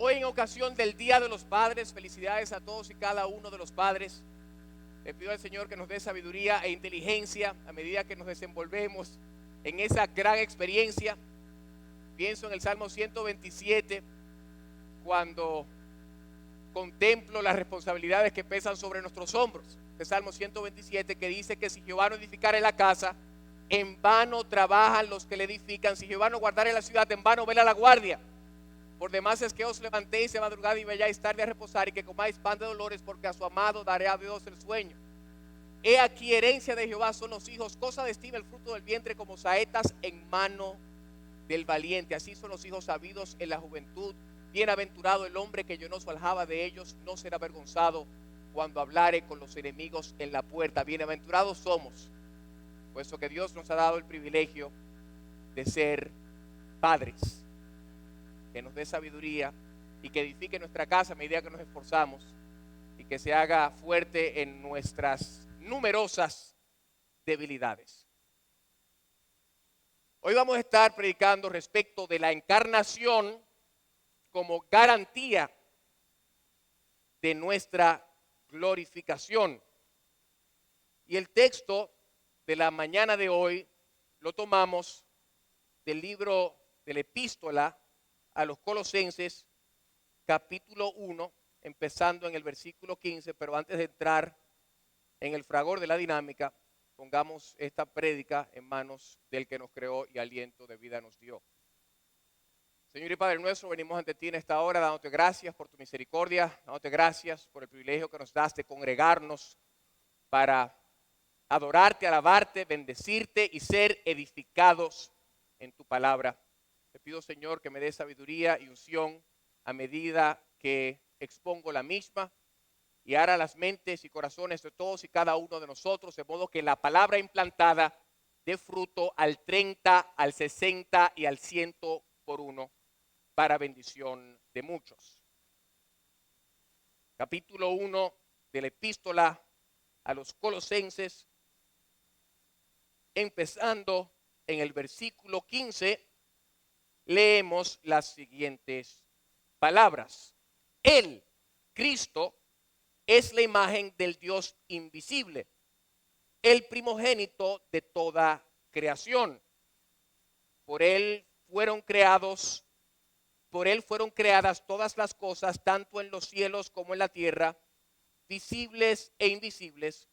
Hoy, en ocasión del Día de los Padres, felicidades a todos y cada uno de los padres. Le pido al Señor que nos dé sabiduría e inteligencia a medida que nos desenvolvemos en esa gran experiencia. Pienso en el Salmo 127 cuando contemplo las responsabilidades que pesan sobre nuestros hombros. El Salmo 127 que dice que si Jehová no edificare la casa, en vano trabajan los que le edifican. Si Jehová no guardare la ciudad, en vano vela la guardia. Por demás es que os levantéis de madrugada y vayáis tarde a reposar, y que comáis pan de dolores, porque a su amado daré a Dios el sueño. He aquí, herencia de Jehová son los hijos, cosa de estima el fruto del vientre, como saetas en mano del valiente. Así son los hijos sabidos en la juventud. Bienaventurado el hombre que llenó su aljaba de ellos, no será avergonzado cuando hablare con los enemigos en la puerta. Bienaventurados somos, puesto que Dios nos ha dado el privilegio de ser padres. Que nos dé sabiduría y que edifique nuestra casa a medida que nos esforzamos, y que se haga fuerte en nuestras numerosas debilidades. Hoy vamos a estar predicando respecto de la encarnación como garantía de nuestra glorificación. Y el texto de la mañana de hoy lo tomamos del libro de la epístola a los Colosenses, capítulo 1, empezando en el versículo 15, pero antes de entrar en el fragor de la dinámica, pongamos esta prédica en manos del que nos creó y aliento de vida nos dio. Señor y Padre nuestro, venimos ante ti en esta hora dándote gracias por tu misericordia, dándote gracias por el privilegio que nos das de congregarnos para adorarte, alabarte, bendecirte y ser edificados en tu palabra. Te pido, Señor, que me dé sabiduría y unción a medida que expongo la misma, y abra las mentes y corazones de todos y cada uno de nosotros, de modo que la palabra implantada dé fruto al 30, al 60 y al 100 por uno, para bendición de muchos. Capítulo 1 de la epístola a los Colosenses, empezando en el versículo 15, leemos las siguientes palabras. Él, Cristo, es la imagen del Dios invisible, el primogénito de toda creación. Por él fueron creadas todas las cosas, tanto en los cielos como en la tierra, visibles e invisibles,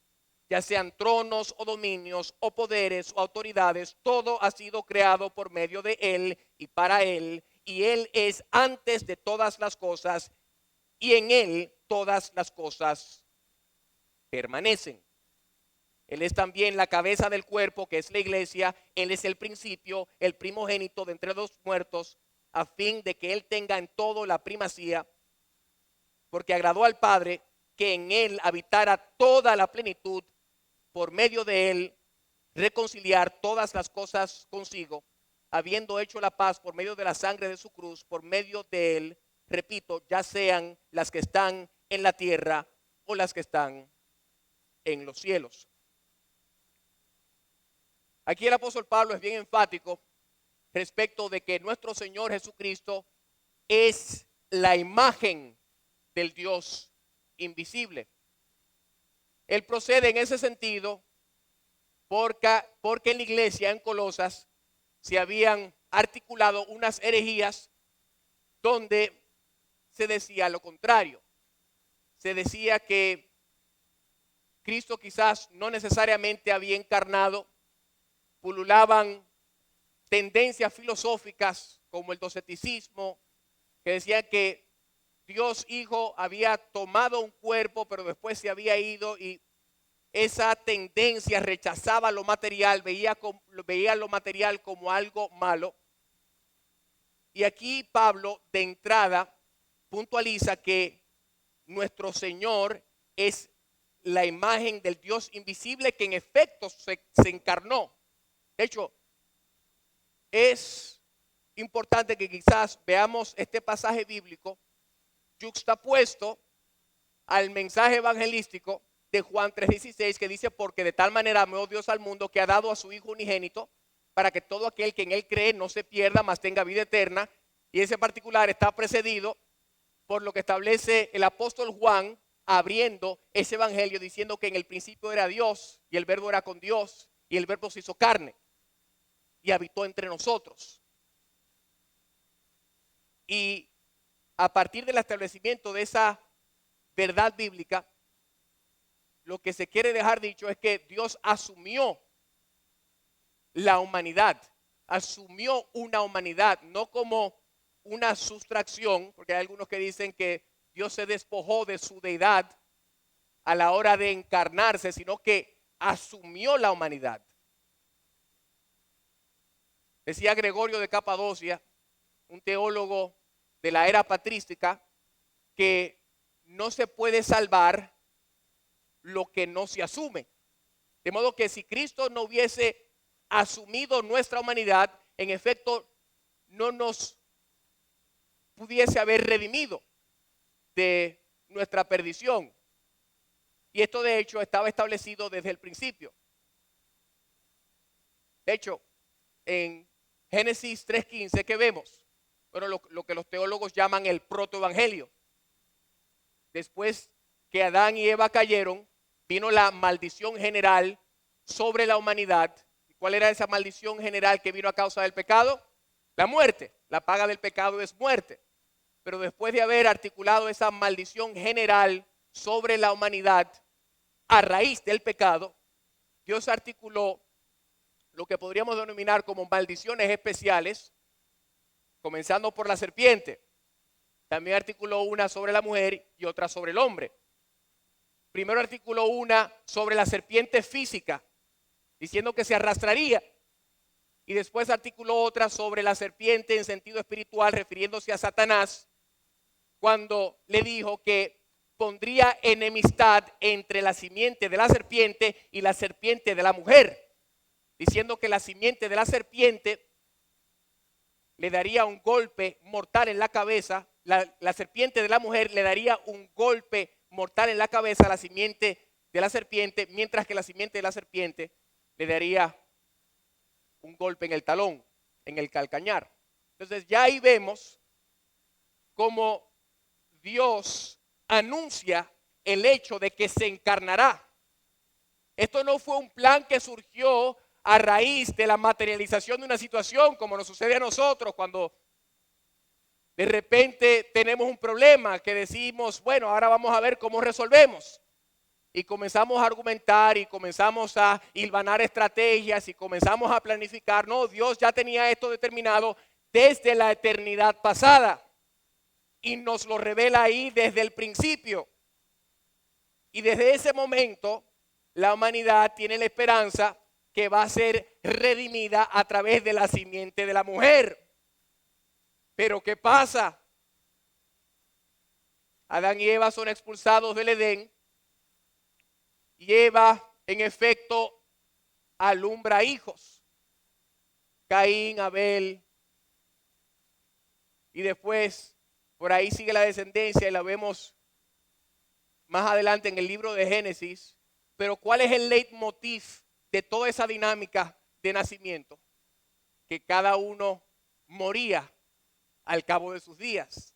ya sean tronos o dominios o poderes o autoridades. Todo ha sido creado por medio de él y para él, y él es antes de todas las cosas, y en él todas las cosas permanecen. Él es también la cabeza del cuerpo, que es la iglesia. Él es el principio, el primogénito de entre los muertos, a fin de que él tenga en todo la primacía, porque agradó al Padre que en él habitara toda la plenitud, por medio de él reconciliar todas las cosas consigo, habiendo hecho la paz por medio de la sangre de su cruz. Por medio de él, repito, ya sean las que están en la tierra o las que están en los cielos. Aquí el apóstol Pablo es bien enfático respecto de que nuestro Señor Jesucristo es la imagen del Dios invisible. Él procede en ese sentido porque en la iglesia en Colosas se habían articulado unas herejías donde se decía lo contrario. Se decía que Cristo quizás no necesariamente había encarnado. Pululaban tendencias filosóficas como el doceticismo, que decían que Dios Hijo había tomado un cuerpo, pero después se había ido, y esa tendencia rechazaba lo material, veía lo material como algo malo. Y aquí Pablo de entrada puntualiza que nuestro Señor es la imagen del Dios invisible, que en efecto se encarnó. De hecho, es importante que quizás veamos este pasaje bíblico yuxtapuesto al mensaje evangelístico de Juan 3:16, que dice: porque de tal manera amó Dios al mundo, que ha dado a su Hijo unigénito, para que todo aquel que en él cree no se pierda, mas tenga vida eterna. Y ese particular está precedido por lo que establece el apóstol Juan abriendo ese evangelio diciendo que en el principio era Dios y el verbo era con Dios y el verbo se hizo carne y habitó entre nosotros. Y a partir del establecimiento de esa verdad bíblica, lo que se quiere dejar dicho es que Dios asumió la humanidad, asumió una humanidad, no como una sustracción, porque hay algunos que dicen que Dios se despojó de su deidad a la hora de encarnarse, sino que asumió la humanidad. Decía Gregorio de Capadocia, un teólogo de la era patrística, que no se puede salvar lo que no se asume. De modo que si Cristo no hubiese asumido nuestra humanidad, en efecto, no nos pudiese haber redimido de nuestra perdición. Y esto de hecho estaba establecido desde el principio. De hecho, en Génesis 3:15, ¿qué vemos? Bueno, lo que los teólogos llaman el protoevangelio. Después que Adán y Eva cayeron, vino la maldición general sobre la humanidad. ¿Cuál era esa maldición general que vino a causa del pecado? La muerte. La paga del pecado es muerte. Pero después de haber articulado esa maldición general sobre la humanidad a raíz del pecado, Dios articuló lo que podríamos denominar como maldiciones especiales, comenzando por la serpiente. También articuló una sobre la mujer y otra sobre el hombre. Primero articuló una sobre la serpiente física, diciendo que se arrastraría. Y después articuló otra sobre la serpiente en sentido espiritual, refiriéndose a Satanás, cuando le dijo que pondría enemistad entre la simiente de la serpiente y la serpiente de la mujer, diciendo que la simiente de la serpiente le daría un golpe mortal en la cabeza, la serpiente de la mujer le daría un golpe mortal en la cabeza a la simiente de la serpiente, mientras que la simiente de la serpiente le daría un golpe en el talón, en el calcañar. Entonces ya ahí vemos cómo Dios anuncia el hecho de que se encarnará. Esto no fue un plan que surgió a raíz de la materialización de una situación, como nos sucede a nosotros cuando de repente tenemos un problema que decimos, bueno, ahora vamos a ver cómo resolvemos. Y comenzamos a argumentar y comenzamos a hilvanar estrategias y comenzamos a planificar. No, Dios ya tenía esto determinado desde la eternidad pasada y nos lo revela ahí desde el principio. Y desde ese momento la humanidad tiene la esperanza que va a ser redimida a través de la simiente de la mujer. Pero ¿qué pasa? Adán y Eva son expulsados del Edén y Eva en efecto alumbra hijos. Caín, Abel, y después por ahí sigue la descendencia y la vemos más adelante en el libro de Génesis. Pero ¿cuál es el leitmotiv de toda esa dinámica de nacimiento? Que cada uno moría al cabo de sus días.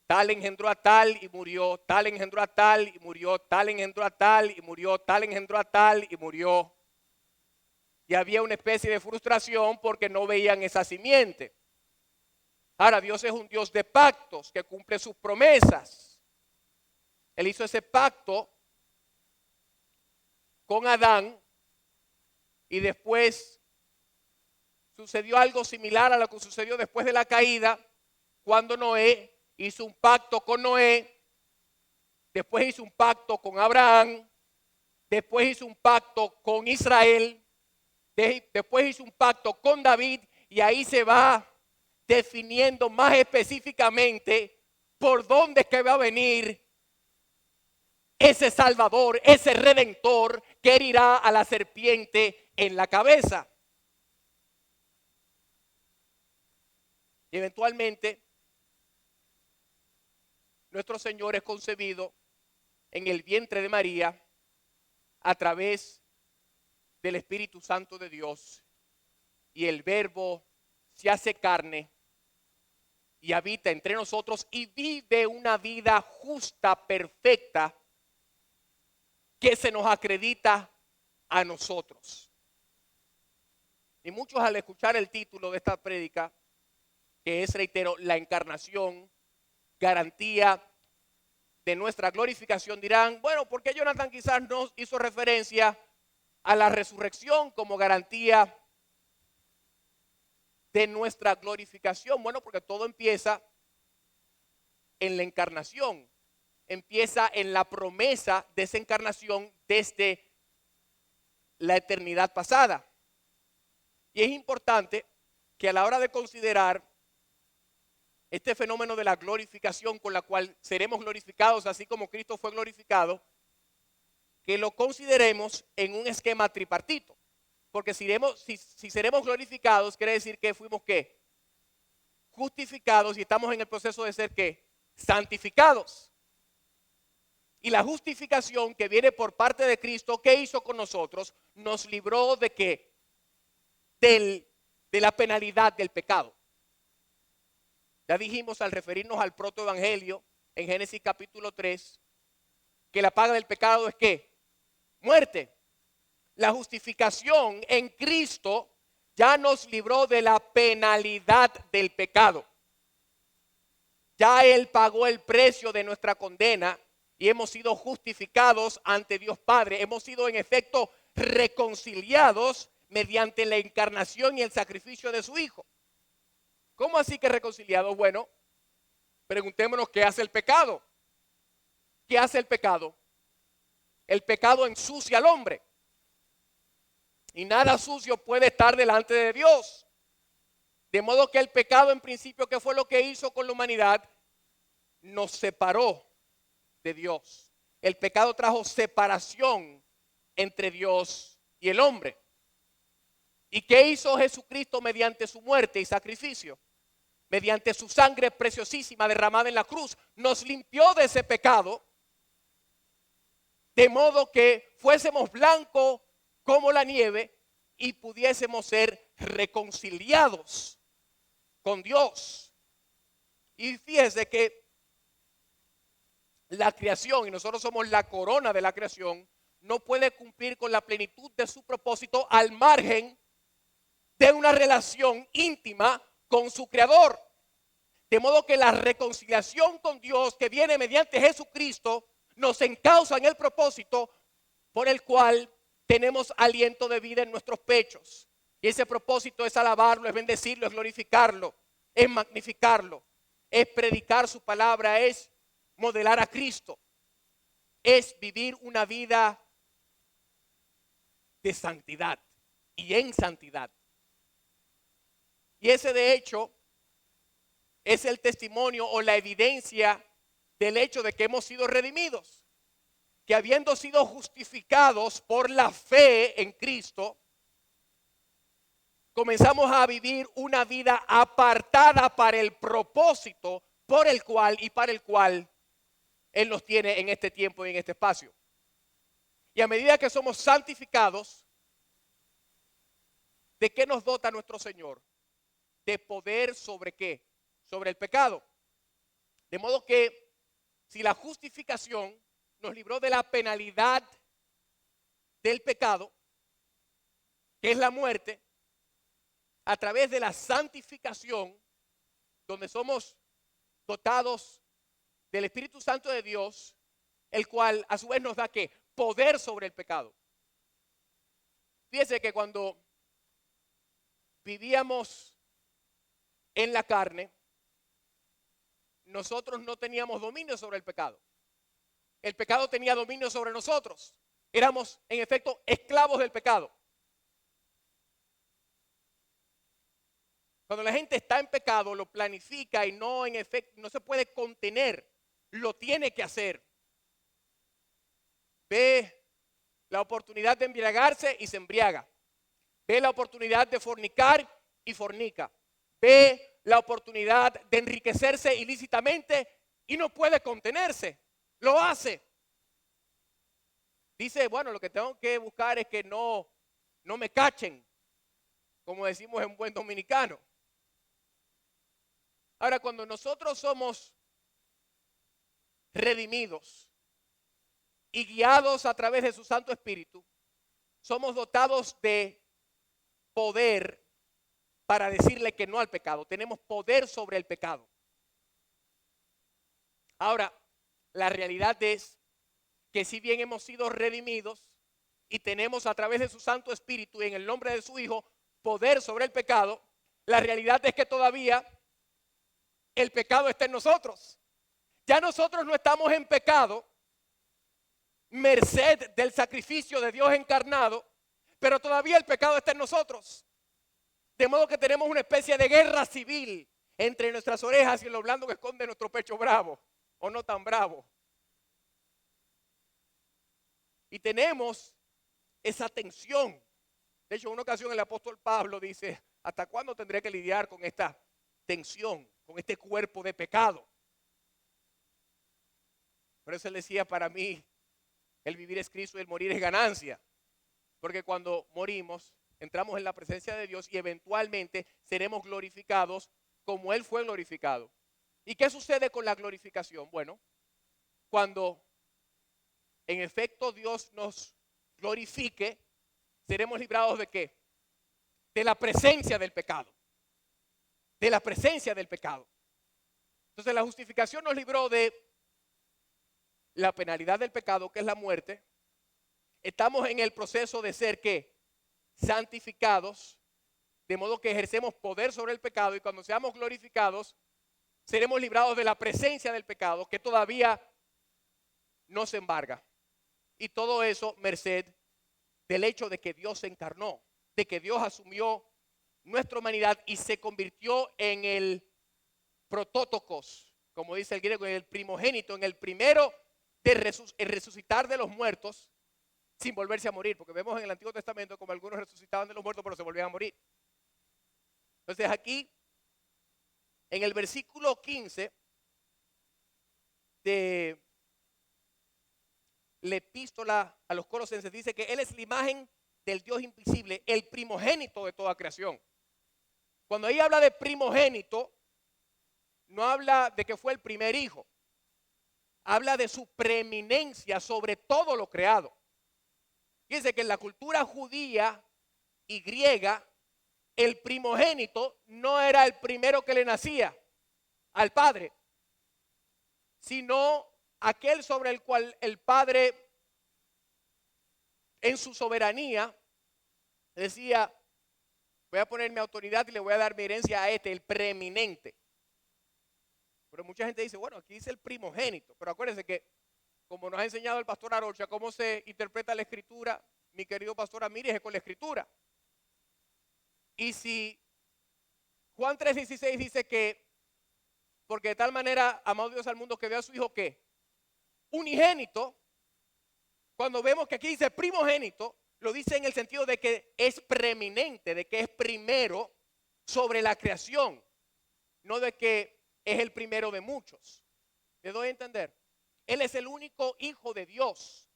Tal engendró a tal y murió, tal engendró a tal y murió, tal engendró a tal y murió, tal engendró a tal y murió. Y había una especie de frustración porque no veían esa simiente. Ahora, Dios es un Dios de pactos que cumple sus promesas. Él hizo ese pacto con Adán y después sucedió algo similar a lo que sucedió después de la caída, cuando Noé hizo un pacto con Noé, después hizo un pacto con Abraham, después hizo un pacto con Israel, después hizo un pacto con David, y ahí se va definiendo más específicamente por dónde es que va a venir ese Salvador, ese Redentor que herirá a la serpiente en la cabeza. Y eventualmente nuestro Señor es concebido en el vientre de María a través del Espíritu Santo de Dios, y el Verbo se hace carne y habita entre nosotros y vive una vida justa, perfecta, que se nos acredita a nosotros. Y muchos al escuchar el título de esta prédica, que es, reitero, la encarnación, garantía de nuestra glorificación, dirán, bueno, ¿por qué Jonathan quizás no hizo referencia a la resurrección como garantía de nuestra glorificación? Bueno, porque todo empieza en la encarnación, empieza en la promesa de esa encarnación desde la eternidad pasada. Y es importante que a la hora de considerar este fenómeno de la glorificación con la cual seremos glorificados, así como Cristo fue glorificado, que lo consideremos en un esquema tripartito. Porque si seremos glorificados, quiere decir que fuimos ¿qué? Justificados, y estamos en el proceso de ser ¿qué? Santificados. Y la justificación que viene por parte de Cristo, ¿qué hizo con nosotros? Nos libró de ¿qué? De la penalidad del pecado. Ya dijimos al referirnos al protoevangelio en Génesis capítulo 3, que la paga del pecado es ¿qué? Muerte. La justificación en Cristo ya nos libró de la penalidad del pecado. Ya Él pagó el precio de nuestra condena y hemos sido justificados ante Dios Padre. Hemos sido en efecto reconciliados mediante la encarnación y el sacrificio de su Hijo. ¿Cómo así que reconciliados? Bueno, preguntémonos qué hace el pecado. ¿Qué hace el pecado? El pecado ensucia al hombre. Y nada sucio puede estar delante de Dios. De modo que el pecado en principio, ¿qué fue lo que hizo con la humanidad? Nos separó de Dios. El pecado trajo separación entre Dios y el hombre. ¿Y qué hizo Jesucristo mediante su muerte y sacrificio? Mediante su sangre preciosísima derramada en la cruz, nos limpió de ese pecado, de modo que fuésemos blancos como la nieve y pudiésemos ser reconciliados con Dios. Y fíjese que la creación, y nosotros somos la corona de la creación, no puede cumplir con la plenitud de su propósito al margen de una relación íntima con su creador. De modo que la reconciliación con Dios que viene mediante Jesucristo nos encausa en el propósito por el cual tenemos aliento de vida en nuestros pechos. Y ese propósito es alabarlo, es bendecirlo, es glorificarlo, es magnificarlo, es predicar su palabra, es modelar a Cristo, es vivir una vida de santidad y en santidad. Y ese de hecho es el testimonio o la evidencia del hecho de que hemos sido redimidos. Que habiendo sido justificados por la fe en Cristo, comenzamos a vivir una vida apartada para el propósito por el cual y para el cual Él nos tiene en este tiempo y en este espacio. Y a medida que somos santificados, ¿de qué nos dota nuestro Señor? De poder sobre ¿qué? Sobre el pecado. De modo que si la justificación nos libró de la penalidad del pecado, que es la muerte, a través de la santificación, donde somos dotados del Espíritu Santo de Dios, el cual a su vez nos da ¿qué? Poder sobre el pecado. Fíjese que cuando vivíamos en la carne, nosotros no teníamos dominio sobre el pecado. El pecado tenía dominio sobre nosotros. Éramos, en efecto, esclavos del pecado. Cuando la gente está en pecado, lo planifica y no, en efecto, no se puede contener. Lo tiene que hacer. Ve la oportunidad de embriagarse y se embriaga. Ve la oportunidad de fornicar y fornica. Ve la oportunidad de enriquecerse ilícitamente y no puede contenerse. Lo hace. Dice, bueno, lo que tengo que buscar es que no me cachen, como decimos en buen dominicano. Ahora, cuando nosotros somos redimidos y guiados a través de su Santo Espíritu, somos dotados de poder para decirle que no al pecado. Tenemos poder sobre el pecado. Ahora, la realidad es que si bien hemos sido redimidos y tenemos a través de su Santo Espíritu y en el nombre de su Hijo poder sobre el pecado, la realidad es que todavía el pecado está en nosotros. Ya nosotros no estamos en pecado, merced del sacrificio de Dios encarnado, pero todavía el pecado está en nosotros. De modo que tenemos una especie de guerra civil entre nuestras orejas y lo blando que esconde nuestro pecho bravo o no tan bravo. Y tenemos esa tensión. De hecho, en una ocasión el apóstol Pablo dice, ¿hasta cuándo tendré que lidiar con esta tensión, con este cuerpo de pecado? Por eso él decía, para mí, el vivir es Cristo y el morir es ganancia. Porque cuando morimos, entramos en la presencia de Dios y eventualmente seremos glorificados como Él fue glorificado. ¿Y qué sucede con la glorificación? Bueno, cuando en efecto Dios nos glorifique, seremos librados ¿de qué? De la presencia del pecado. De la presencia del pecado. Entonces la justificación nos libró de la penalidad del pecado, que es la muerte. Estamos en el proceso de ser ¿qué? Santificados, de modo que ejercemos poder sobre el pecado, y cuando seamos glorificados seremos librados de la presencia del pecado que todavía nos embarga. Y todo eso merced del hecho de que Dios se encarnó, de que Dios asumió nuestra humanidad y se convirtió en el protótocos, como dice el griego, en el primogénito, en el primero de resucitar de los muertos sin volverse a morir, porque vemos en el Antiguo Testamento como algunos resucitaban de los muertos pero se volvían a morir. Entonces aquí, en el versículo 15 de la epístola a los Colosenses, dice que Él es la imagen del Dios invisible, el primogénito de toda creación. Cuando ahí habla de primogénito, no habla de que fue el primer hijo, habla de su preeminencia sobre todo lo creado. Fíjense que en la cultura judía y griega, el primogénito no era el primero que le nacía al padre, sino aquel sobre el cual el padre en su soberanía decía, voy a poner mi autoridad y le voy a dar mi herencia a este, el preeminente. Pero mucha gente dice, bueno, aquí dice el primogénito, pero acuérdense que como nos ha enseñado el pastor Arocha, cómo se interpreta la escritura, mi querido pastor Amírez, es con la escritura. Y si Juan 3:16 dice que, porque de tal manera amó Dios al mundo que dio a su hijo que unigénito, cuando vemos que aquí dice primogénito, lo dice en el sentido de que es preeminente, de que es primero sobre la creación, no de que es el primero de muchos. ¿Me doy a entender? Él es el único hijo de Dios.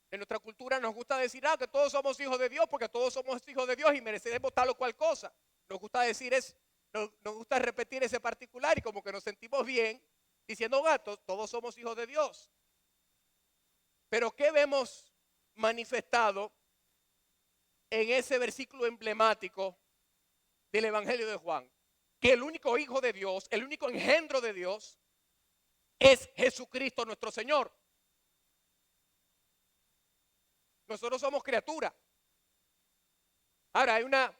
En nuestra cultura nos gusta decir que todos somos hijos de Dios porque todos somos hijos de Dios y merecemos tal o cual cosa. Nos gusta decir eso, nos gusta repetir ese particular y como que nos sentimos bien diciendo gatos, todos somos hijos de Dios. Pero ¿qué vemos manifestado en ese versículo emblemático del Evangelio de Juan? Que el único hijo de Dios, el único engendro de Dios es Jesucristo nuestro Señor. Nosotros somos criaturas. Ahora hay una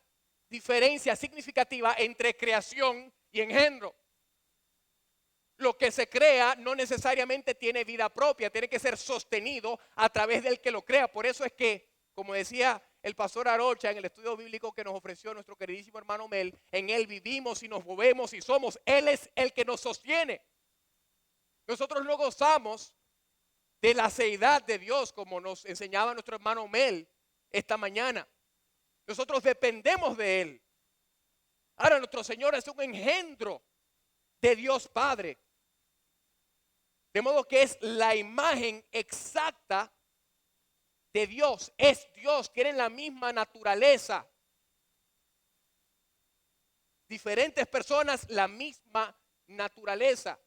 diferencia significativa entre creación y engendro. Lo que se crea no necesariamente tiene vida propia, tiene que ser sostenido a través del que lo crea. Por eso es que, como decía el pastor Arocha en el estudio bíblico que nos ofreció nuestro queridísimo hermano Mel, en Él vivimos y nos movemos y somos. Él es el que nos sostiene. Nosotros no gozamos de la seidad de Dios, como nos enseñaba nuestro hermano Mel esta mañana. Nosotros dependemos de Él. Ahora nuestro Señor es un engendro de Dios Padre. De modo que es la imagen exacta de Dios. Es Dios, tienen la misma naturaleza. diferentes personas la misma naturaleza.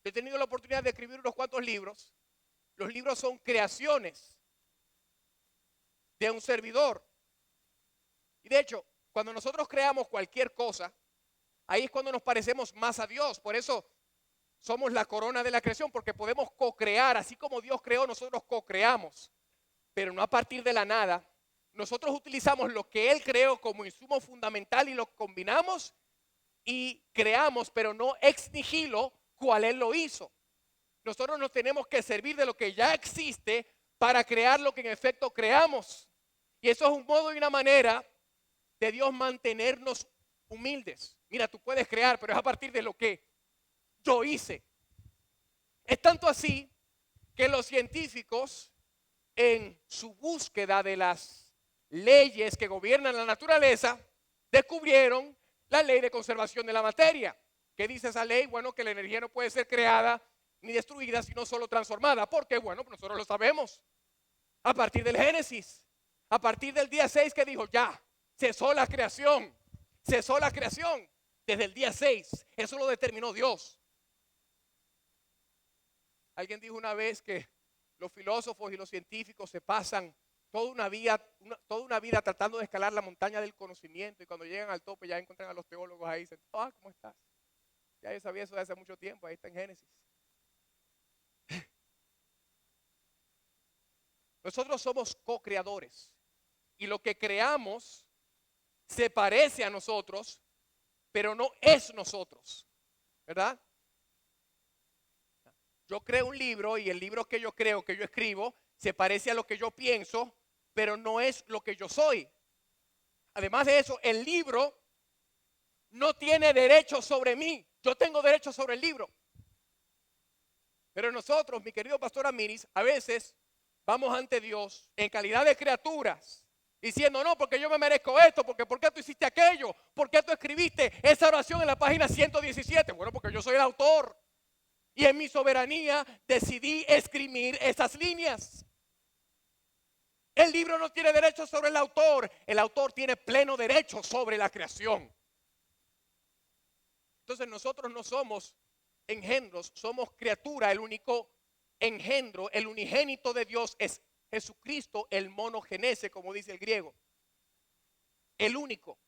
He tenido la oportunidad de escribir unos cuantos libros. Los libros son creaciones de un servidor. Y de hecho, cuando nosotros creamos cualquier cosa, ahí es cuando nos parecemos más a Dios. Por eso somos la corona de la creación, porque podemos co-crear. Así como Dios creó, nosotros co-creamos. Pero no a partir de la nada. Nosotros utilizamos lo que Él creó como insumo fundamental y lo combinamos y creamos, pero no ex nihilo, cual Él lo hizo. Nosotros nos tenemos que servir de lo que ya existe para crear lo que en efecto creamos. Y eso es un modo y una manera de Dios mantenernos humildes. Mira, tú puedes crear, pero es a partir de lo que yo hice. Es tanto así que los científicos, en su búsqueda de las leyes que gobiernan la naturaleza, descubrieron la ley de conservación de la materia. ¿Qué dice esa ley? Bueno, que la energía no puede ser creada ni destruida, sino solo transformada. ¿Por qué? Bueno, pues nosotros lo sabemos. A partir del Génesis, a partir del día 6 que dijo, ya, cesó la creación. Cesó la creación desde el día 6. Eso lo determinó Dios. Alguien dijo una vez que los filósofos y los científicos se pasan toda una vida tratando de escalar la montaña del conocimiento, y cuando llegan al tope ya encuentran a los teólogos ahí sentados. ¿Cómo estás? Ya yo sabía eso de hace mucho tiempo, ahí está en Génesis. Nosotros somos co-creadores y lo que creamos se parece a nosotros, pero no es nosotros, ¿verdad? Yo creo un libro y el libro que yo creo, que yo escribo, se parece a lo que yo pienso, pero no es lo que yo soy. Además de eso, el libro no tiene derecho sobre mí. Yo tengo derecho sobre el libro. Pero nosotros, mi querido pastor Amiris, a veces vamos ante Dios en calidad de criaturas, diciendo, no, porque yo me merezco esto, porque ¿por qué tú hiciste aquello? ¿Por qué tú escribiste esa oración en la página 117? Bueno, porque yo soy el autor. Y en mi soberanía decidí escribir esas líneas. El libro no tiene derecho sobre el autor tiene pleno derecho sobre la creación. Entonces nosotros no somos engendros, somos criatura. El único engendro, el unigénito de Dios es Jesucristo, el monogenese, como dice el griego. El único.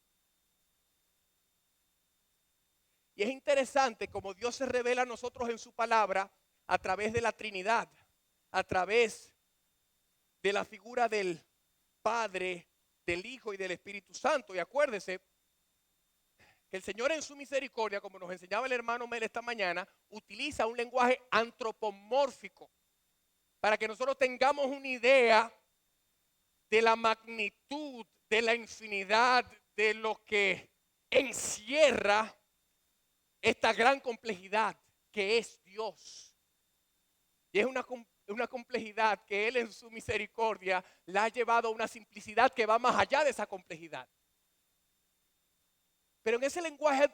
Y es interesante como Dios se revela a nosotros en su palabra a través de la Trinidad, a través de la figura del Padre, del Hijo y del Espíritu Santo. Y acuérdese que el Señor en su misericordia, como nos enseñaba el hermano Mel esta mañana, utiliza un lenguaje antropomórfico para que nosotros tengamos una idea de la magnitud, de la infinidad, de lo que encierra esta gran complejidad que es Dios. Y es una complejidad que Él en su misericordia la ha llevado a una simplicidad que va más allá de esa complejidad. Pero en ese lenguaje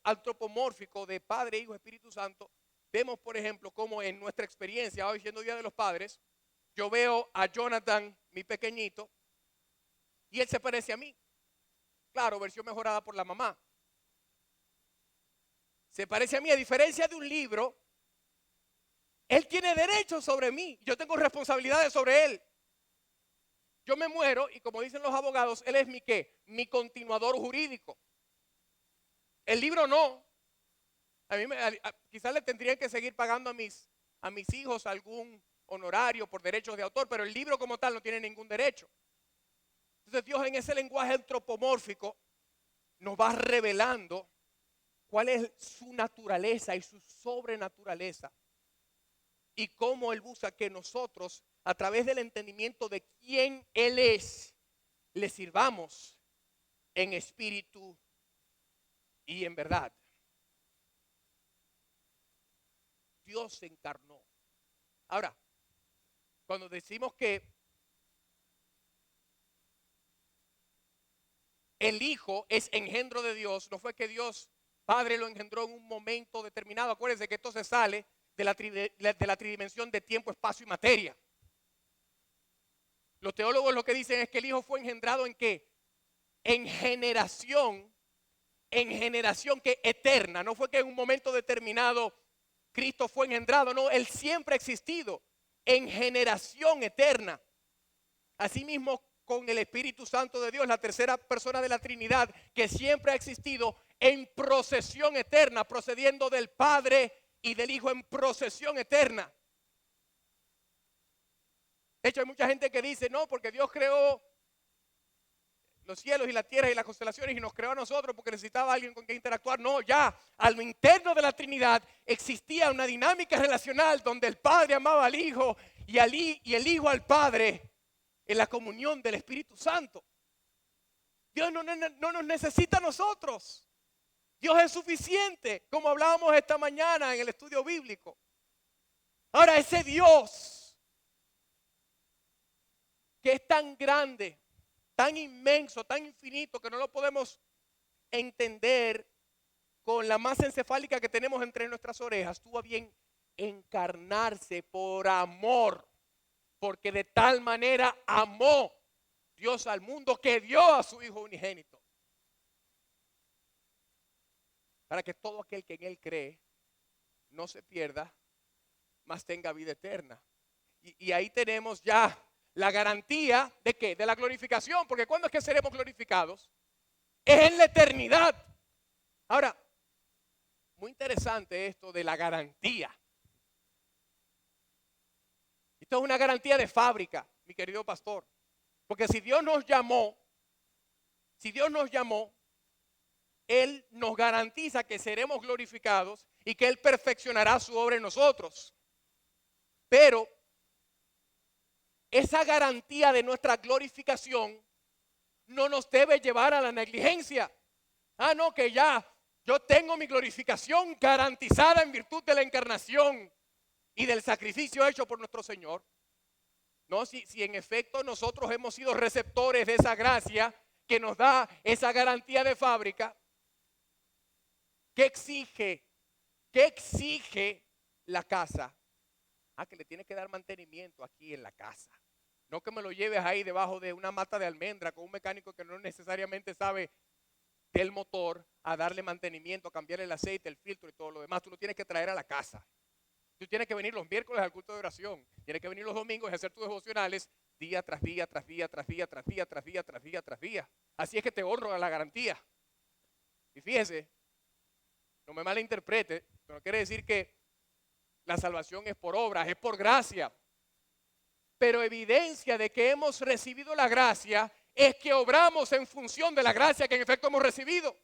antropomórfico de Padre, Hijo, Espíritu Santo, vemos, por ejemplo, como en nuestra experiencia, hoy siendo Día de los Padres, yo veo a Jonathan, mi pequeñito, y él se parece a mí. Claro, versión mejorada por la mamá. Se parece a mí, a diferencia de un libro. Él tiene derechos sobre mí. Yo tengo responsabilidades sobre él. Yo me muero y, como dicen los abogados, él es mi ¿qué? Mi continuador jurídico. El libro no. Quizás le tendrían que seguir pagando a mis hijos algún honorario por derechos de autor, pero el libro como tal no tiene ningún derecho. Entonces Dios en ese lenguaje antropomórfico nos va revelando cuál es su naturaleza y su sobrenaturaleza y cómo Él busca que nosotros, a través del entendimiento de quién Él es, le sirvamos en espíritu y en verdad. Dios se encarnó. Ahora, cuando decimos que el Hijo es engendro de Dios, no fue que Dios Padre lo engendró en un momento determinado. Acuérdense que esto se sale de la tridimensión de tiempo, espacio y materia. Los teólogos lo que dicen es que el Hijo fue engendrado ¿en qué? En generación en generación, que eterna. No fue que en un momento determinado Cristo fue engendrado, no, Él siempre ha existido en generación eterna. Asimismo, con el Espíritu Santo de Dios, la tercera persona de la Trinidad, que siempre ha existido en procesión eterna, procediendo del Padre y del Hijo en procesión eterna. De hecho, hay mucha gente que dice, no, porque Dios creó los cielos y la tierra y las constelaciones y nos creó a nosotros porque necesitaba alguien con quien interactuar. No, ya a lo interno de la Trinidad existía una dinámica relacional donde el Padre amaba al Hijo y el Hijo al Padre en la comunión del Espíritu Santo. Dios no nos necesita a nosotros. Dios es suficiente, como hablábamos esta mañana en el estudio bíblico. Ahora, ese Dios que es tan grande, tan inmenso, tan infinito, que no lo podemos entender con la masa encefálica que tenemos entre nuestras orejas, tuvo a bien encarnarse por amor, porque de tal manera amó Dios al mundo que dio a su Hijo unigénito, para que todo aquel que en Él cree no se pierda, mas tenga vida eterna. Y ahí tenemos ya la garantía de ¿qué? De la glorificación, porque ¿cuándo es que seremos glorificados? Es en la eternidad. Ahora, muy interesante esto de la garantía. Esto es una garantía de fábrica, mi querido pastor. Porque si Dios nos llamó, Él nos garantiza que seremos glorificados y que Él perfeccionará su obra en nosotros. Pero esa garantía de nuestra glorificación no nos debe llevar a la negligencia. No, que ya yo tengo mi glorificación garantizada en virtud de la encarnación y del sacrificio hecho por nuestro Señor. No, si en efecto nosotros hemos sido receptores de esa gracia que nos da esa garantía de fábrica, ¿qué exige? ¿Qué exige la casa? Que le tiene que dar mantenimiento aquí en la casa. No que me lo lleves ahí debajo de una mata de almendra con un mecánico que no necesariamente sabe del motor, a darle mantenimiento, a cambiar el aceite, el filtro y todo lo demás. Tú lo tienes que traer a la casa. Tú tienes que venir los miércoles al culto de oración. Tienes que venir los domingos y hacer tus devocionales día tras día, tras día, tras día, tras día, tras día, tras día, tras día. Así es que te honro la garantía. Y fíjese, no me malinterprete, no quiere decir que la salvación es por obras, es por gracia. Pero evidencia de que hemos recibido la gracia es que obramos en función de la gracia que en efecto hemos recibido.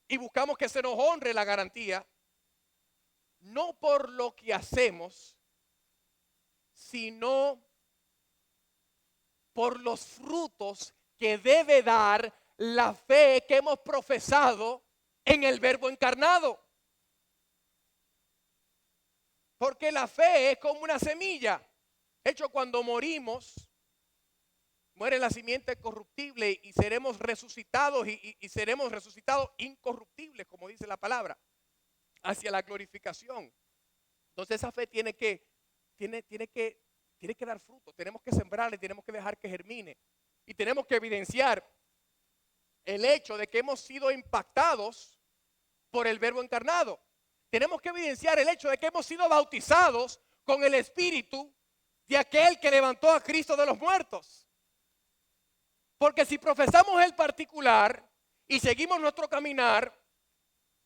Y buscamos que se nos honre la garantía, no por lo que hacemos, sino por los frutos que debe dar la fe que hemos profesado en el Verbo encarnado. Porque la fe es como una semilla. De hecho, cuando morimos, muere la simiente corruptible y seremos resucitados y seremos resucitados incorruptibles, como dice la palabra, hacia la glorificación. Entonces esa fe tiene que dar fruto. Tenemos que sembrarle, tenemos que dejar que germine. Y tenemos que evidenciar el hecho de que hemos sido impactados por el Verbo encarnado. Tenemos que evidenciar el hecho de que hemos sido bautizados con el Espíritu de aquel que levantó a Cristo de los muertos. Porque si profesamos el particular y seguimos nuestro caminar,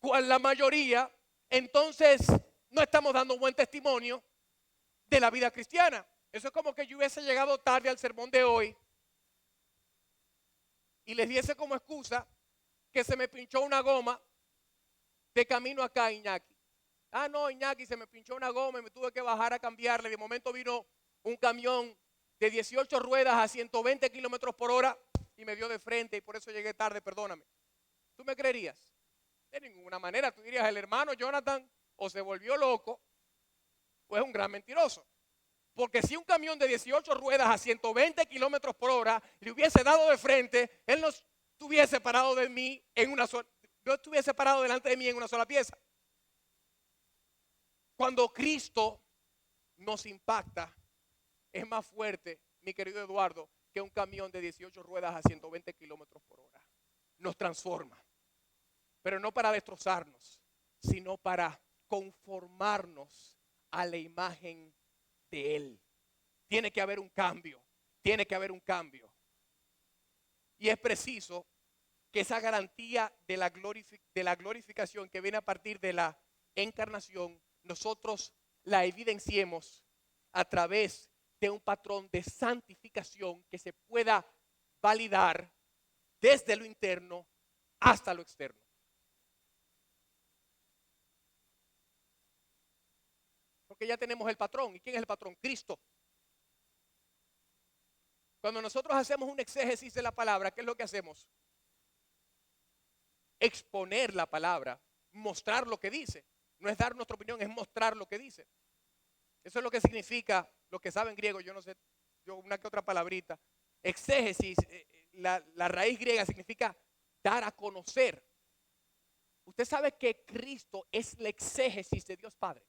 cual la mayoría, entonces no estamos dando buen testimonio de la vida cristiana. Eso es como que yo hubiese llegado tarde al sermón de hoy y les diese como excusa que se me pinchó una goma de camino acá, Iñaki. No, Iñaki, se me pinchó una goma y me tuve que bajar a cambiarle. De momento vino un camión de 18 ruedas a 120 kilómetros por hora y me dio de frente y por eso llegué tarde, perdóname. ¿Tú me creerías? De ninguna manera. Tú dirías, el hermano Jonathan o se volvió loco o es un gran mentiroso. Porque si un camión de 18 ruedas a 120 kilómetros por hora le hubiese dado de frente, él no estuviese parado de mí en una sola, no estuviese parado delante de mí en una sola pieza. Cuando Cristo nos impacta, es más fuerte, mi querido Eduardo, que un camión de 18 ruedas a 120 kilómetros por hora. Nos transforma, pero no para destrozarnos, sino para conformarnos a la imagen de Él. Tiene que haber un cambio, tiene que haber un cambio. Y es preciso que esa garantía de la glorificación que viene a partir de la encarnación, nosotros la evidenciemos a través de un patrón de santificación que se pueda validar desde lo interno hasta lo externo. Porque ya tenemos el patrón. ¿Y quién es el patrón? Cristo. Cuando nosotros hacemos un exégesis de la palabra, ¿qué es lo que hacemos? Exponer la palabra, mostrar lo que dice. No es dar nuestra opinión, es mostrar lo que dice. Eso es lo que significa, lo que saben griego, yo no sé, yo una que otra palabrita. Exégesis, la raíz griega significa dar a conocer. Usted sabe que Cristo es la exégesis de Dios Padre.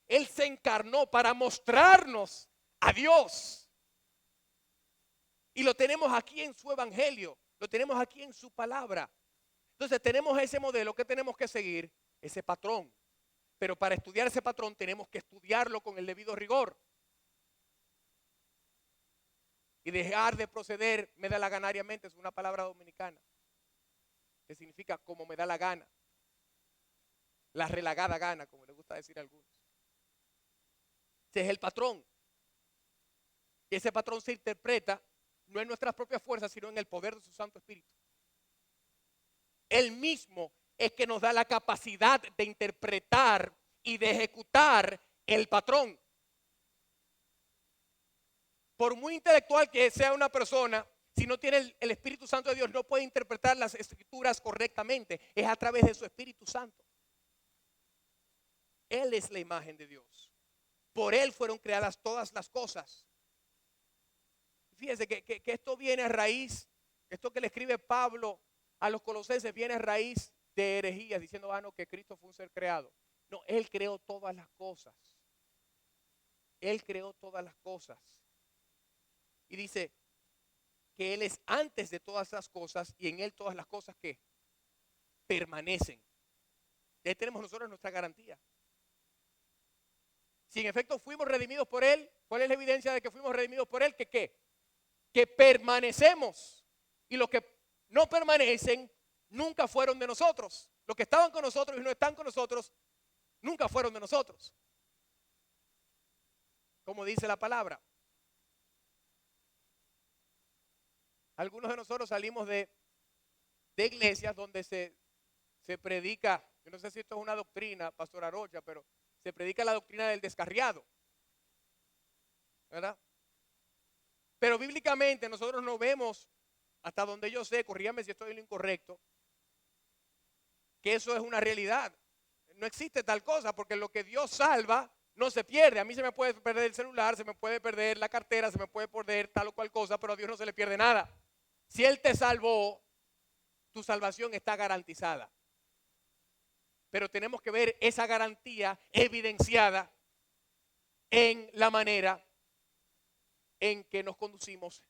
Él se encarnó para mostrarnos a Dios. Y lo tenemos aquí en su evangelio, lo tenemos aquí en su palabra. Entonces tenemos ese modelo que tenemos que seguir, ese patrón. Pero para estudiar ese patrón tenemos que estudiarlo con el debido rigor. Y dejar de proceder me da la ganariamente, es una palabra dominicana, que significa como me da la gana. La relagada gana, como les gusta decir a algunos. Ese es el patrón. Y ese patrón se interpreta no en nuestras propias fuerzas, sino en el poder de su Santo Espíritu. Él mismo es que nos da la capacidad de interpretar y de ejecutar el patrón. Por muy intelectual que sea una persona, si no tiene el Espíritu Santo de Dios, no puede interpretar las escrituras correctamente. Es a través de su Espíritu Santo. Él es la imagen de Dios. Por Él fueron creadas todas las cosas. Fíjense que esto viene a raíz, esto que le escribe Pablo a los colosenses viene a raíz de herejías, diciendo, no, que Cristo fue un ser creado. No, Él creó todas las cosas. Él creó todas las cosas. Y dice que Él es antes de todas las cosas y en Él todas las cosas que permanecen. Y ahí tenemos nosotros nuestra garantía. Si en efecto fuimos redimidos por Él, ¿cuál es la evidencia de que fuimos redimidos por Él? Que ¿qué? Que permanecemos. Y los que no permanecen nunca fueron de nosotros. Los que estaban con nosotros y no están con nosotros nunca fueron de nosotros. Como dice la palabra. Algunos de nosotros salimos de iglesias donde se predica, yo no sé si esto es una doctrina, Pastor Arocha, pero se predica la doctrina del descarriado, ¿verdad? Pero bíblicamente nosotros no vemos, hasta donde yo sé, corrígame si estoy en lo incorrecto, que eso es una realidad. No existe tal cosa, porque lo que Dios salva no se pierde. A mí se me puede perder el celular, se me puede perder la cartera, se me puede perder tal o cual cosa, pero a Dios no se le pierde nada. Si Él te salvó, tu salvación está garantizada. Pero tenemos que ver esa garantía evidenciada en la manera en que nos conducimos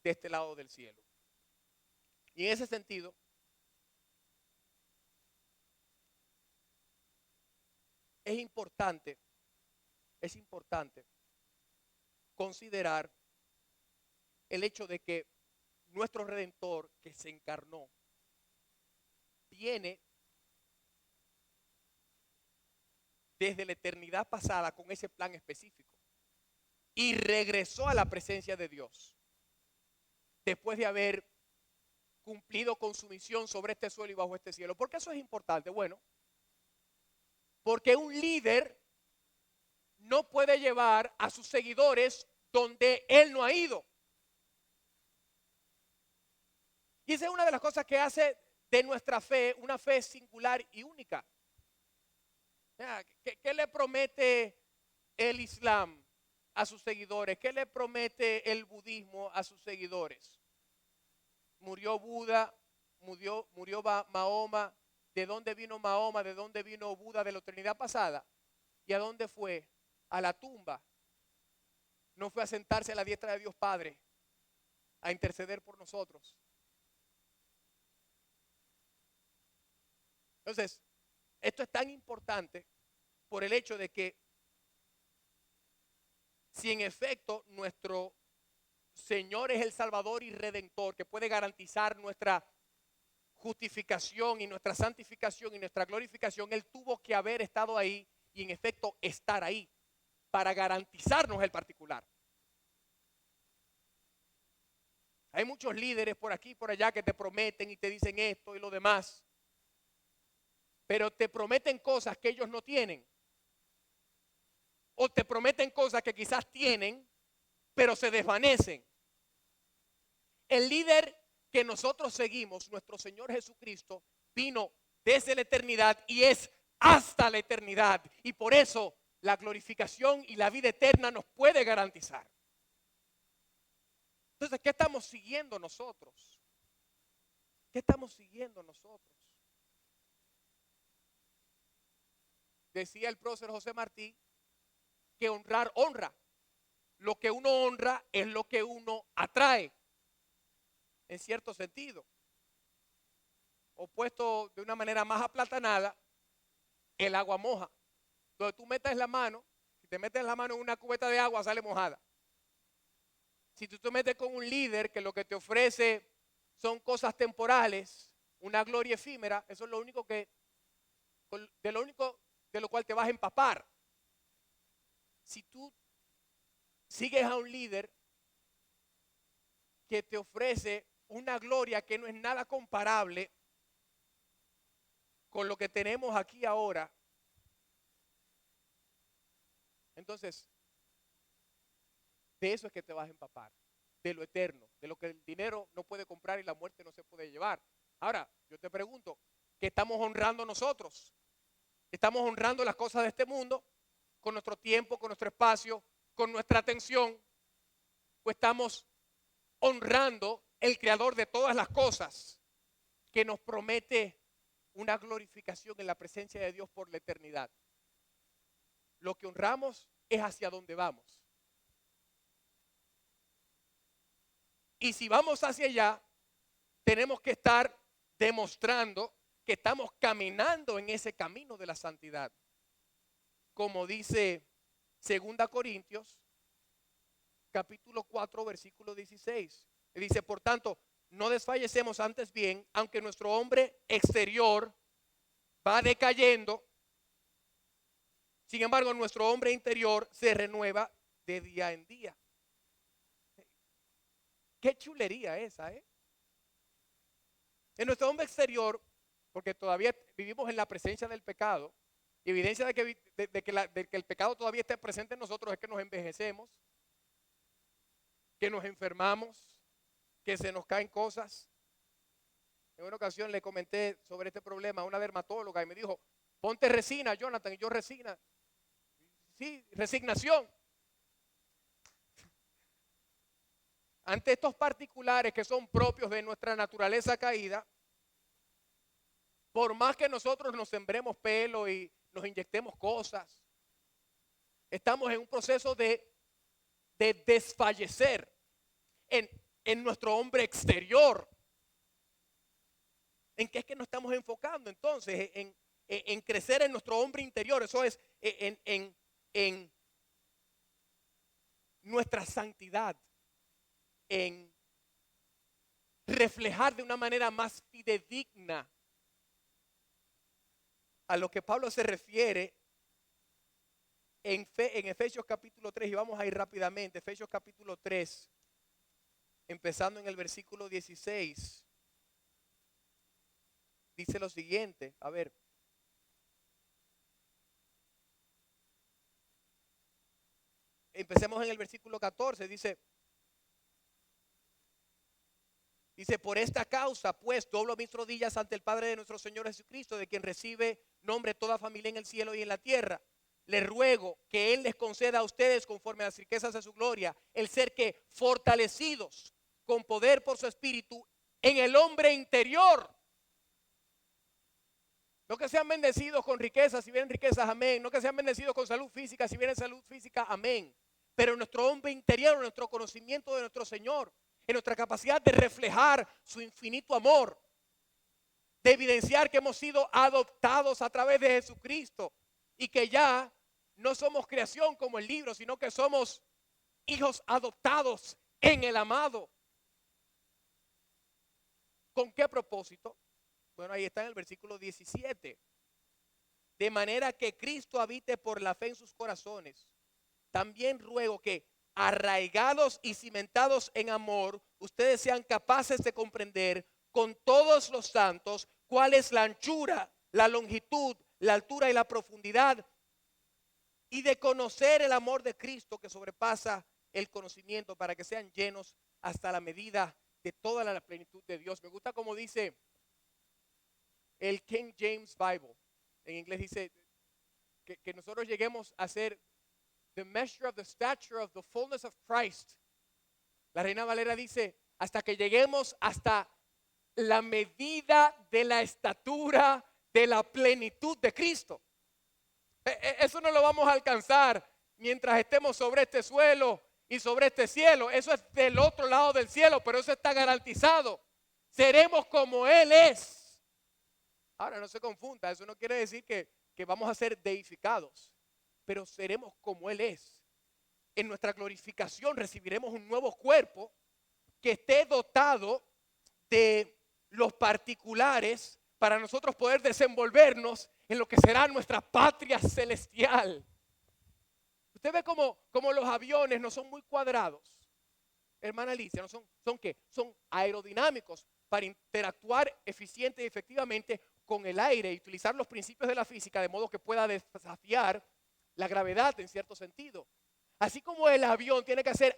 de este lado del cielo. Y en ese sentido, es importante considerar el hecho de que nuestro Redentor que se encarnó viene desde la eternidad pasada con ese plan específico y regresó a la presencia de Dios después de haber cumplido con su misión sobre este suelo y bajo este cielo. ¿Por qué eso es importante? Bueno, porque un líder no puede llevar a sus seguidores donde él no ha ido. Y esa es una de las cosas que hace de nuestra fe una fe singular y única. ¿Qué le promete el Islam a sus seguidores? ¿Qué le promete el budismo a sus seguidores? Murió Buda, murió Mahoma. ¿De dónde vino Mahoma? ¿De dónde vino Buda? De la eternidad pasada. ¿Y a dónde fue? A la tumba. No fue a sentarse a la diestra de Dios Padre. a interceder por nosotros. Entonces, esto es tan importante por el hecho de que si en efecto nuestro Señor es el Salvador y Redentor que puede garantizar nuestra justificación y nuestra santificación y nuestra glorificación, Él tuvo que haber estado ahí y en efecto estar ahí para garantizarnos el particular. Hay muchos líderes por aquí y por allá que te prometen y te dicen esto y lo demás, pero te prometen cosas que ellos no tienen. O te prometen cosas que quizás tienen, pero se desvanecen. El líder que nosotros seguimos, nuestro Señor Jesucristo, vino desde la eternidad y es hasta la eternidad. Y por eso la glorificación y la vida eterna nos puede garantizar. Entonces, ¿qué estamos siguiendo nosotros? ¿Qué estamos siguiendo nosotros? Decía el prócer José Martí que honrar honra. Lo que uno honra es lo que uno atrae, en cierto sentido. O puesto de una manera más aplatanada, el agua moja. Donde tú metes la mano, si te metes la mano en una cubeta de agua, sale mojada. Si tú te metes con un líder que lo que te ofrece son cosas temporales, una gloria efímera, eso es lo único de lo cual te vas a empapar. Si tú sigues a un líder que te ofrece una gloria que no es nada comparable con lo que tenemos aquí ahora, entonces de eso es que te vas a empapar, de lo eterno, de lo que el dinero no puede comprar y la muerte no se puede llevar. Ahora, yo te pregunto, ¿qué estamos honrando nosotros? ¿Estamos honrando las cosas de este mundo con nuestro tiempo, con nuestro espacio, con nuestra atención? ¿O estamos honrando el creador de todas las cosas que nos promete una glorificación en la presencia de Dios por la eternidad? Lo que honramos es hacia donde vamos. Y si vamos hacia allá, tenemos que estar demostrando que estamos caminando en ese camino de la santidad. Como dice 2 Corintios, capítulo 4, versículo 16. Dice, por tanto, no desfallecemos antes bien, aunque nuestro hombre exterior va decayendo, sin embargo, nuestro hombre interior se renueva de día en día. Qué chulería esa, ¿eh? En nuestro hombre exterior, porque todavía vivimos en la presencia del pecado, y evidencia de que el pecado todavía está presente en nosotros es que nos envejecemos, que nos enfermamos, que se nos caen cosas. En una ocasión le comenté sobre este problema a una dermatóloga y me dijo, ponte resina, Jonathan, y yo resina. Sí, resignación. Ante estos particulares que son propios de nuestra naturaleza caída, por más que nosotros nos sembremos pelo y nos inyectemos cosas, estamos en un proceso de desfallecer en nuestro hombre exterior. ¿En qué es que nos estamos enfocando entonces? En crecer en nuestro hombre interior. Eso es en nuestra santidad, en reflejar de una manera más fidedigna a lo que Pablo se refiere en Efesios capítulo 3, y vamos a ir rápidamente, Efesios capítulo 3, empezando en el versículo 16, dice lo siguiente, a ver. Empecemos en el versículo 14, dice, por esta causa, pues, doblo mis rodillas ante el Padre de nuestro Señor Jesucristo, de quien recibe nombre toda familia en el cielo y en la tierra. Le ruego que Él les conceda a ustedes, conforme a las riquezas de su gloria, el ser que fortalecidos con poder por su espíritu en el hombre interior. No que sean bendecidos con riquezas, si vienen riquezas, amén. No que sean bendecidos con salud física, si vienen salud física, amén. Pero nuestro hombre interior, nuestro conocimiento de nuestro Señor, en nuestra capacidad de reflejar su infinito amor, de evidenciar que hemos sido adoptados a través de Jesucristo y que ya no somos creación como el libro, sino que somos hijos adoptados en el amado. ¿Con qué propósito? Bueno, ahí está en el versículo 17. De manera que Cristo habite por la fe en sus corazones. También ruego que, arraigados y cimentados en amor, ustedes sean capaces de comprender con todos los santos cuál es la anchura, la longitud, la altura y la profundidad, y de conocer el amor de Cristo que sobrepasa el conocimiento, para que sean llenos hasta la medida de toda la plenitud de Dios. Me gusta como dice el King James Bible. En inglés dice que nosotros lleguemos a ser the measure of the stature of the fullness of Christ. La Reina Valera dice, hasta que lleguemos hasta la medida de la estatura de la plenitud de Cristo. Eso no lo vamos a alcanzar mientras estemos sobre este suelo y sobre este cielo. Eso es del otro lado del cielo, pero eso está garantizado. Seremos como Él es. Ahora, no se confunda, eso no quiere decir que vamos a ser deificados, pero seremos como Él es. En nuestra glorificación recibiremos un nuevo cuerpo que esté dotado de los particulares para nosotros poder desenvolvernos en lo que será nuestra patria celestial. Usted ve como los aviones no son muy cuadrados, hermana Alicia, no son ¿qué? Son aerodinámicos para interactuar eficiente y efectivamente con el aire y utilizar los principios de la física de modo que pueda desafiar la gravedad en cierto sentido. Así como el avión tiene que ser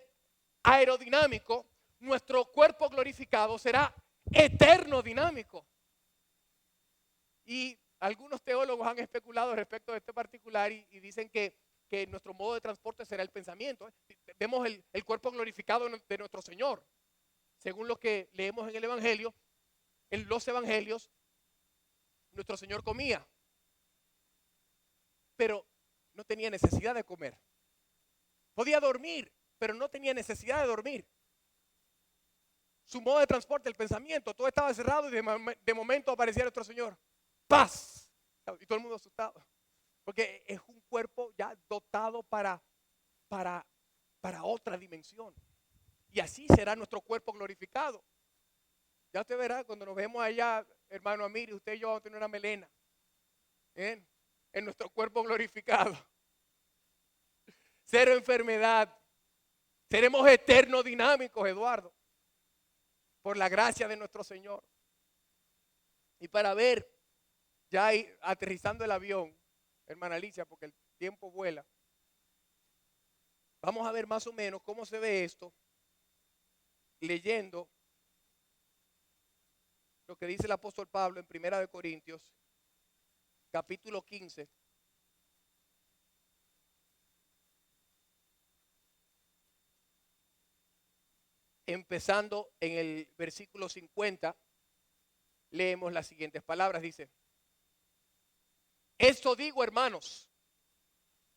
aerodinámico, nuestro cuerpo glorificado será eterno dinámico. Y algunos teólogos han especulado respecto de este particular y dicen que nuestro modo de transporte será el pensamiento. Vemos el cuerpo glorificado de nuestro Señor. Según lo que leemos en el Evangelio, en los Evangelios, nuestro Señor comía, pero no tenía necesidad de comer. Podía dormir, pero no tenía necesidad de dormir. Su modo de transporte, el pensamiento, todo estaba cerrado y de momento aparecía nuestro Señor. Paz. Y todo el mundo asustado. Porque es un cuerpo ya dotado para otra dimensión. Y así será nuestro cuerpo glorificado. Ya usted verá cuando nos vemos allá, hermano Amir, usted y yo vamos a tener una melena. En nuestro cuerpo glorificado. Cero enfermedad. Seremos eternos dinámicos, Eduardo. Por la gracia de nuestro Señor. Y para ver, ya aterrizando el avión, hermana Alicia, porque el tiempo vuela, vamos a ver más o menos cómo se ve esto, leyendo lo que dice el apóstol Pablo en 1 Corintios, capítulo 15. Empezando en el versículo 50, leemos las siguientes palabras. Dice, esto digo, hermanos,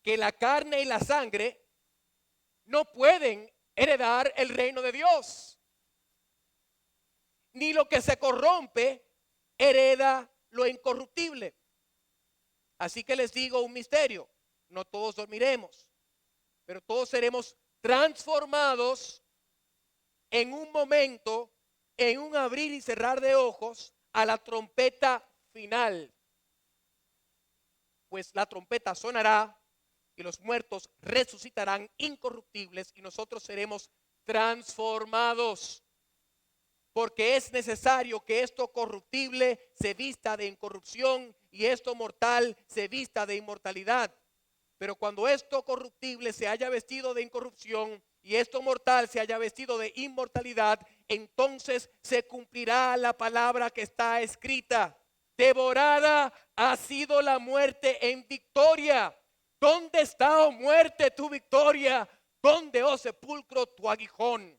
que la carne y la sangre no pueden heredar el reino de Dios, ni lo que se corrompe hereda lo incorruptible. Así que les digo un misterio, no todos dormiremos, pero todos seremos transformados en un momento, en un abrir y cerrar de ojos, a la trompeta final. Pues la trompeta sonará y los muertos resucitarán incorruptibles y nosotros seremos transformados. Porque es necesario que esto corruptible se vista de incorrupción y esto mortal se vista de inmortalidad. Pero cuando esto corruptible se haya vestido de incorrupción y esto mortal se haya vestido de inmortalidad, entonces se cumplirá la palabra que está escrita. Devorada ha sido la muerte en victoria. ¿Dónde está, oh muerte, tu victoria? ¿Dónde, oh sepulcro, tu aguijón?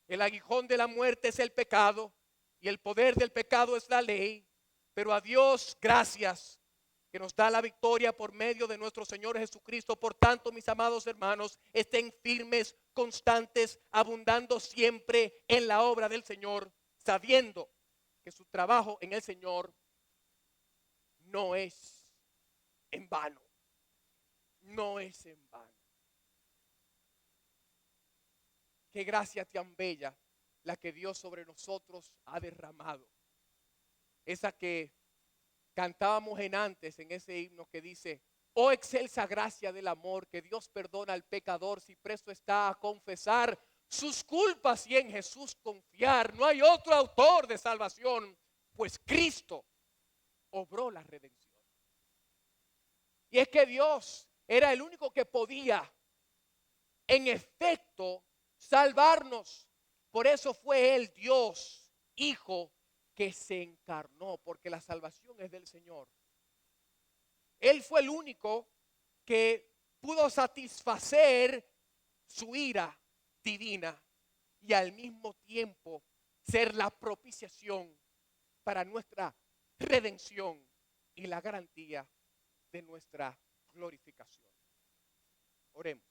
El aguijón de la muerte es el pecado y el poder del pecado es la ley. Pero a Dios gracias, que nos da la victoria por medio de nuestro Señor Jesucristo. Por tanto, mis amados hermanos, estén firmes, constantes, abundando siempre en la obra del Señor, sabiendo que su trabajo en el Señor no es en vano. No es en vano. Qué gracia tan bella la que Dios sobre nosotros ha derramado. Esa que cantábamos en antes en ese himno que dice: oh excelsa gracia del amor, que Dios perdona al pecador si presto está a confesar sus culpas y en Jesús confiar. No hay otro autor de salvación, pues Cristo obró la redención. Y es que Dios era el único que podía, en efecto, salvarnos. Por eso fue Él, Dios, Hijo, que se encarnó, porque la salvación es del Señor. Él fue el único que pudo satisfacer su ira divina y al mismo tiempo ser la propiciación para nuestra redención y la garantía de nuestra glorificación. Oremos.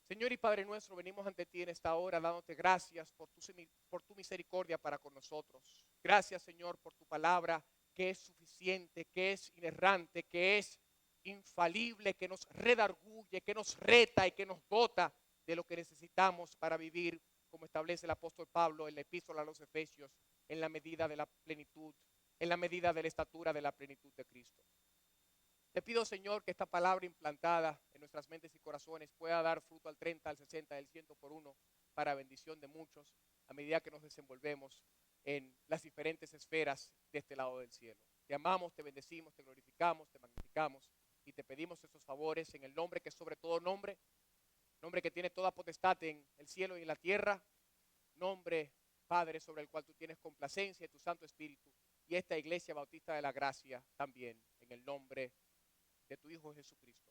Señor y Padre nuestro, venimos ante ti en esta hora dándote gracias por tu misericordia para con nosotros. Gracias, Señor, por tu palabra que es suficiente, que es inerrante, que es infalible, que nos redarguye, que nos reta y que nos dota de lo que necesitamos para vivir, como establece el apóstol Pablo en la epístola a los Efesios, en la medida de la plenitud, en la medida de la estatura de la plenitud de Cristo. Te pido, Señor, que esta palabra implantada en nuestras mentes y corazones pueda dar fruto al 30, al 60, al 100 por uno, para bendición de muchos, a medida que nos desenvolvemos en las diferentes esferas de este lado del cielo. Te amamos, te bendecimos, te glorificamos, te magnificamos y te pedimos estos favores en el nombre que es sobre todo nombre, nombre que tiene toda potestad en el cielo y en la tierra, nombre, Padre, sobre el cual tú tienes complacencia, tu Santo Espíritu, y esta Iglesia Bautista de la Gracia también, en el nombre de tu Hijo Jesucristo.